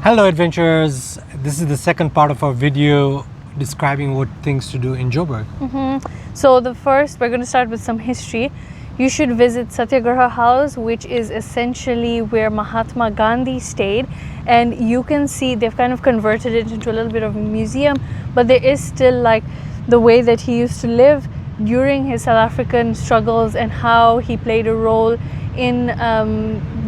Hello adventurers, this is the second part of our video describing what things to do in Joburg. So we're going to start with some history. You should visit Satyagraha House, which is essentially where Mahatma Gandhi stayed, and you can see they've kind of converted it into a little bit of a museum, but there is still like the way that he used to live during his South African struggles and how he played a role in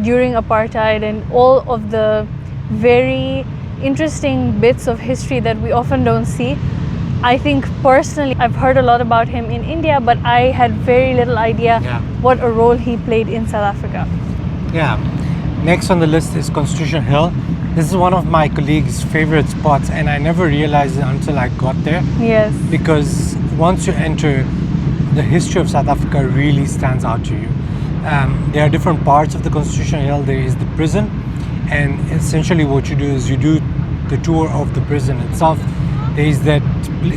during apartheid and all of the very interesting bits of history that we often don't see. I think personally I've heard a lot about him in India, but I had very little idea what a role he played in South Africa. Yeah. Next on the list is Constitution Hill. This is one of my colleagues' favorite spots, and I never realized it until I got there. Yes. Because once you enter, the history of South Africa really stands out to you. There are different parts of the Constitution Hill. There is the prison, and essentially what you do is you do the tour of the prison itself. There is that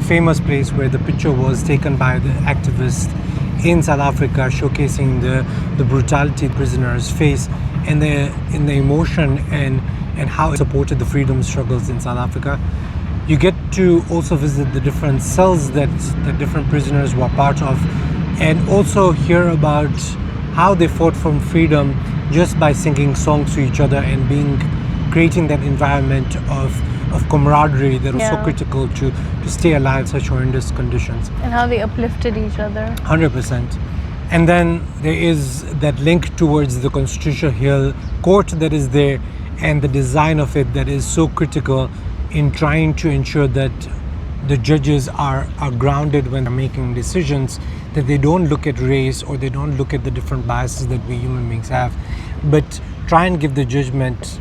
famous place where the picture was taken by the activist in South Africa, showcasing the brutality prisoners face and the emotion and how it supported the freedom struggles in South Africa. You get to also visit the different cells that different prisoners were part of, and also hear about how they fought for freedom just by singing songs to each other and creating that environment of camaraderie that was so critical to stay alive in such horrendous conditions. And how they uplifted each other. 100%. And then there is that link towards the Constitution Hill court that is there, and the design of it that is so critical in trying to ensure that the judges are grounded when they're making decisions, that they don't look at race or they don't look at the different biases that we human beings have, but try and give the judgment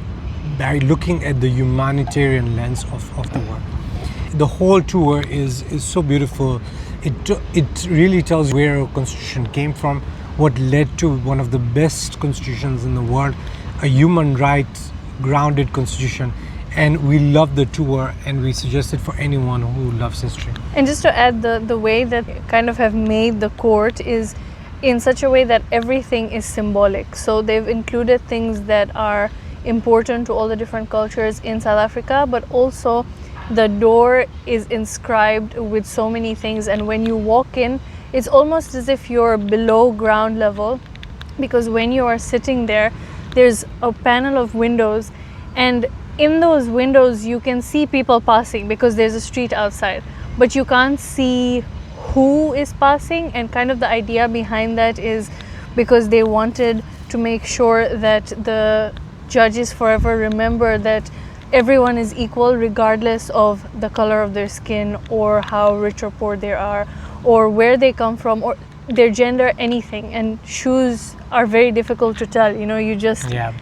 by looking at the humanitarian lens of the work. The whole tour is so beautiful. It really tells where our constitution came from, what led to one of the best constitutions in the world, a human rights grounded constitution. And we love the tour, and we suggest it for anyone who loves history. And just to add, the way that kind of have made the court is in such a way that everything is symbolic. So they've included things that are important to all the different cultures in South Africa, but also the door is inscribed with so many things, and when you walk in, it's almost as if you're below ground level, because when you are sitting there, there's a panel of windows, and in those windows you can see people passing because there's a street outside, but you can't see who is passing. And kind of the idea behind that is because they wanted to make sure that the judges forever remember that everyone is equal regardless of the color of their skin or how rich or poor they are or where they come from or their gender, anything. And shoes are very difficult to tell, you just... Yeah,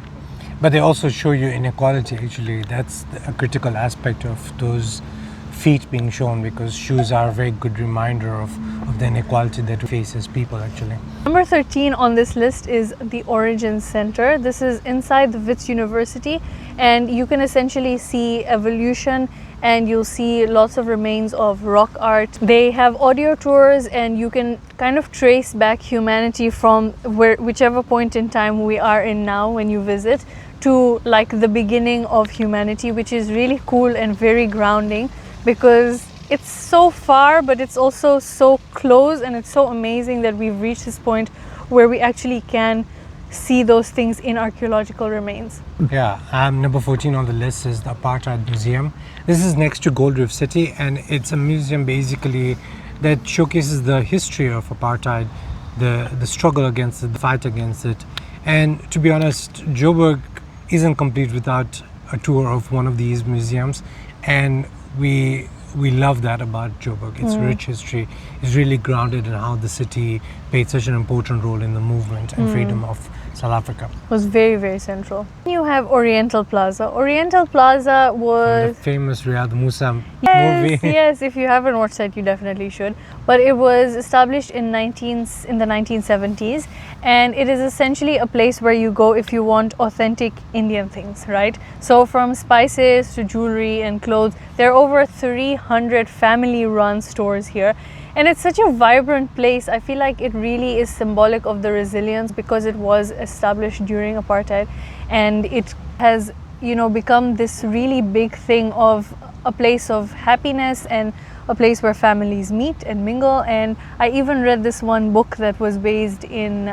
but they also show you inequality actually. That's a critical aspect of those feet being shown, because shoes are a very good reminder of the inequality that we face as people actually. Number 13 on this list is the Origin Center. This is inside the Wits University, and you can essentially see evolution, and you'll see lots of remains of rock art. They have audio tours, and you can kind of trace back humanity from whichever point in time we are in now when you visit to like the beginning of humanity, which is really cool and very grounding, because it's so far, but it's also so close, and it's so amazing that we've reached this point where we actually can see those things in archaeological remains. Yeah, number 14 on the list is the Apartheid Museum. This is next to Gold Reef City, and it's a museum basically that showcases the history of apartheid, the struggle against it, the fight against it. And to be honest, Joburg isn't complete without a tour of one of these museums, and we love that about Joburg. Its rich history is really grounded in how the city played such an important role in the movement and freedom of South Africa. It was very, very central. You have Oriental Plaza. Oriental Plaza was... the famous Riyad Musa movie. movie. Yes, if you haven't watched that, you definitely should. But it was established in the 1970s, and it is essentially a place where you go if you want authentic Indian things, right? So from spices to jewelry and clothes, there are over 300 family-run stores here. And it's such a vibrant place. I feel like it really is symbolic of the resilience because it was established during apartheid, and it has become this really big thing of a place of happiness and a place where families meet and mingle. And I even read this one book that was based in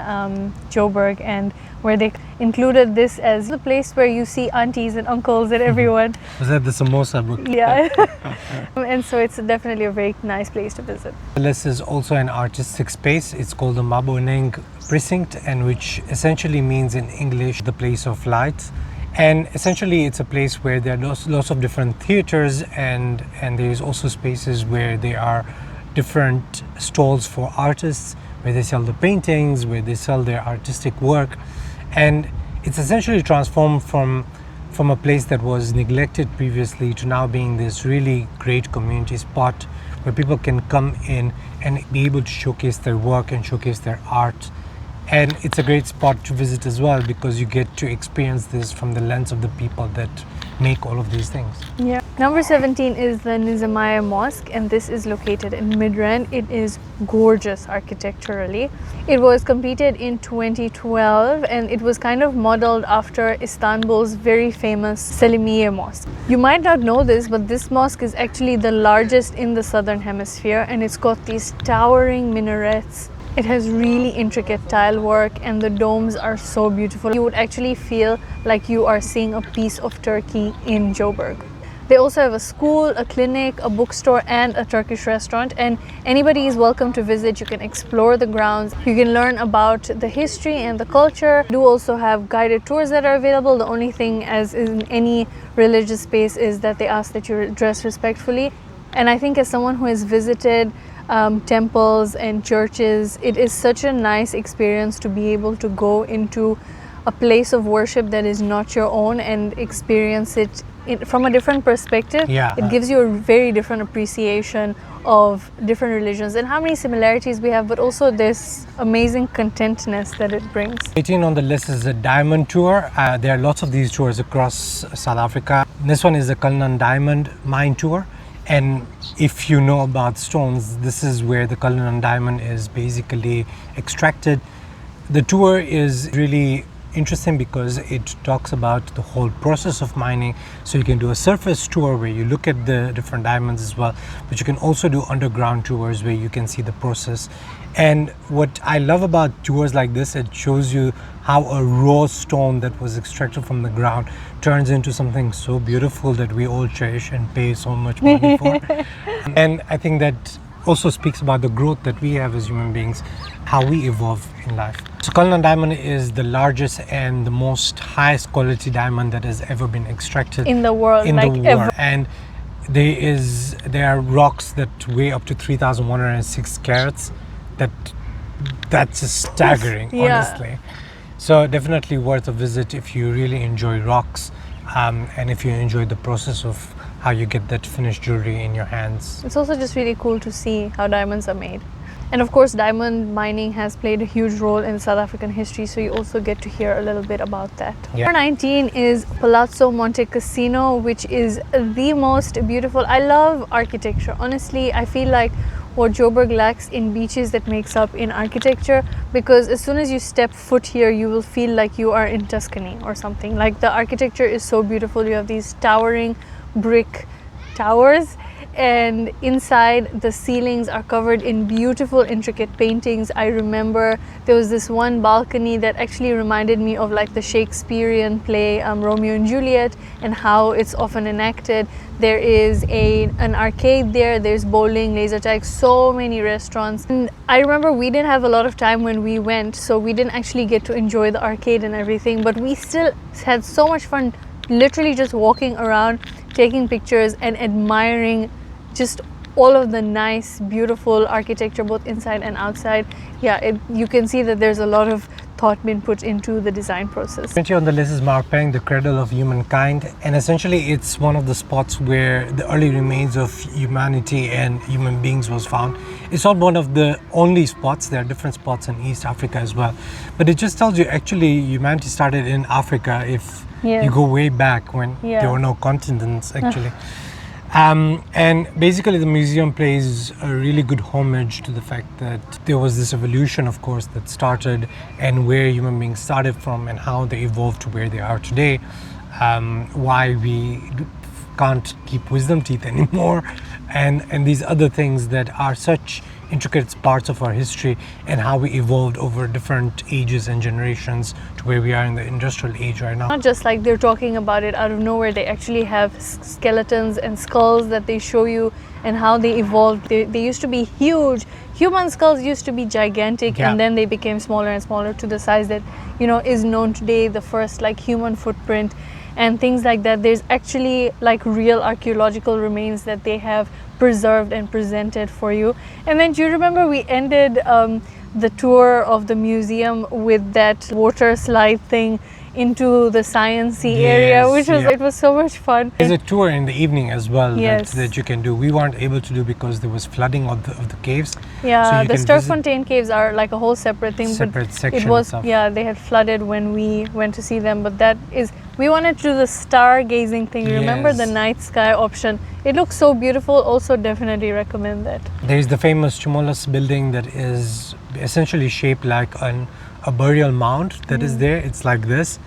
Joburg, and where they included this as the place where you see aunties and uncles and everyone. Was that the samosa book? Yeah. And so it's definitely a very nice place to visit. This is also an artistic space. It's called the maboneng precinct, and which essentially means in English the place of lights. And essentially it's a place where there are lots of different theaters, and there's also spaces where there are different stalls for artists, where they sell the paintings, where they sell their artistic work. And it's essentially transformed from a place that was neglected previously to now being this really great community spot where people can come in and be able to showcase their work and showcase their art. And it's a great spot to visit as well, because you get to experience this from the lens of the people that make all of these things. Yeah. Number 17 is the Nizamiye Mosque, and this is located in Midrand. It is gorgeous architecturally. It was completed in 2012, and it was kind of modeled after Istanbul's very famous Selimiye Mosque. You might not know this, but this mosque is actually the largest in the southern hemisphere, and it's got these towering minarets. It has really intricate tile work, and the domes are so beautiful. You would actually feel like you are seeing a piece of Turkey in Joburg. They also have a school, a clinic, a bookstore, and a Turkish restaurant, and anybody is welcome to visit. You can explore the grounds, you can learn about the history and the culture. They do also have guided tours that are available. The only thing, as in any religious space, is that they ask that you dress respectfully. And I think as someone who has visited temples and churches, it is such a nice experience to be able to go into a place of worship that is not your own and experience it from a different perspective. Yeah. It gives you a very different appreciation of different religions and how many similarities we have, but also this amazing contentness that it brings. 18 on the list is a diamond tour. There are lots of these tours across South Africa. This one is the Cullinan diamond mine tour. And if you know about stones, this is where the Cullinan diamond is basically extracted. The tour is really interesting because it talks about the whole process of mining. So you can do a surface tour where you look at the different diamonds as well, but you can also do underground tours where you can see the process. And what I love about tours like this, it shows you how a raw stone that was extracted from the ground turns into something so beautiful that we all cherish and pay so much money for. And I think that also speaks about the growth that we have as human beings, how we evolve in life. So Cullinan diamond is the largest and the most highest quality diamond that has ever been extracted In the world, ever. And there are rocks that weigh up to 3,106 carats. That's just staggering, Yeah. honestly. So definitely worth a visit if you really enjoy rocks, and if you enjoy the process of how you get that finished jewelry in your hands. It's also just really cool to see how diamonds are made. And of course, diamond mining has played a huge role in South African history, so you also get to hear a little bit about that. Yeah. Number 19 is Palazzo Montecasino, which is the most beautiful. I love architecture. Honestly, I feel like what Joburg lacks in beaches, that makes up in architecture, because as soon as you step foot here, you will feel like you are in Tuscany or something. Like, the architecture is so beautiful. You have these towering brick towers, and inside the ceilings are covered in beautiful intricate paintings. I remember there was this one balcony that actually reminded me of like the Shakespearean play Romeo and Juliet, and how it's often enacted. There is an arcade there, there's bowling, laser tag, so many restaurants. And I remember we didn't have a lot of time when we went, so we didn't actually get to enjoy the arcade and everything, but we still had so much fun literally just walking around, taking pictures and admiring just all of the nice, beautiful architecture, both inside and outside. Yeah, you can see that there's a lot of thought being put into the design process. 20 on the list is maropeng, the cradle of humankind, and essentially it's one of the spots where the early remains of humanity and human beings was found. It's not one of the only spots. There are different spots in East Africa as well, but it just tells you actually humanity started in Africa if Yes. you go way back when Yeah. there were no continents actually. And basically the museum plays a really good homage to the fact that there was this evolution, of course, that started, and where human beings started from and how they evolved to where they are today. Why we can't keep wisdom teeth anymore, and these other things that are such intricate parts of our history, and how we evolved over different ages and generations to where we are in the industrial age right now. Not just like they're talking about it out of nowhere, they actually have skeletons and skulls that they show you and how they evolved. They used to be huge. Human skulls used to be gigantic, Yeah. and then they became smaller and smaller to the size that, you know, is known today, the first like human footprint and things like that. There's actually like real archaeological remains that they have preserved and presented for you. And then do you remember we ended the tour of the museum with that water slide thing into the sciencey area, Yes, which was, yeah. it was so much fun. There's a tour in the evening as well Yes. that you can do. We weren't able to do because there was flooding of the caves. Yeah, So you the can Sterkfontein caves are like a whole separate thing. Separate but section it was, itself. yeah, they had flooded when we went to see them. But that is, we wanted to do the stargazing thing. Remember the Yes. night sky option? It looks so beautiful. Also, definitely recommend that. There's the famous Tumulus building that is essentially shaped like a burial mound that is there. It's like this,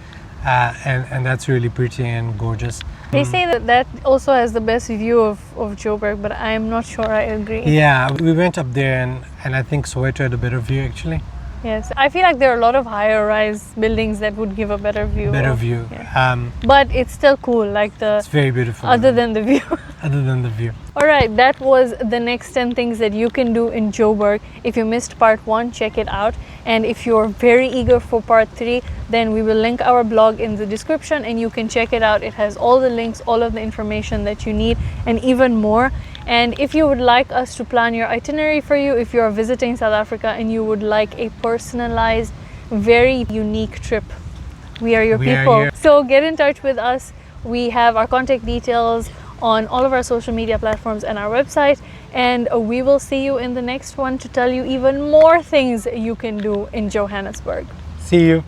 and that's really pretty and gorgeous. They say that that also has the best view of Joburg, but I'm not sure I agree. Yeah, we went up there, and I think Soweto had a better view actually. Yes, I feel like there are a lot of higher rise buildings that would give a better view. Better view. Yeah. But it's still cool, like It's very beautiful. other than the view. Other than the view. All right, that was the next 10 things that you can do in Joburg. If you missed part 1, check it out. And if you're very eager for part 3, then we will link our blog in the description and you can check it out. It has all the links, all of the information that you need, and even more. And if you would like us to plan your itinerary for you, if you are visiting South Africa and you would like a personalized, very unique trip, we are your We are people. here. So get in touch with us. We have our contact details on all of our social media platforms and our website, and we will see you in the next one to tell you even more things you can do in Johannesburg. See you.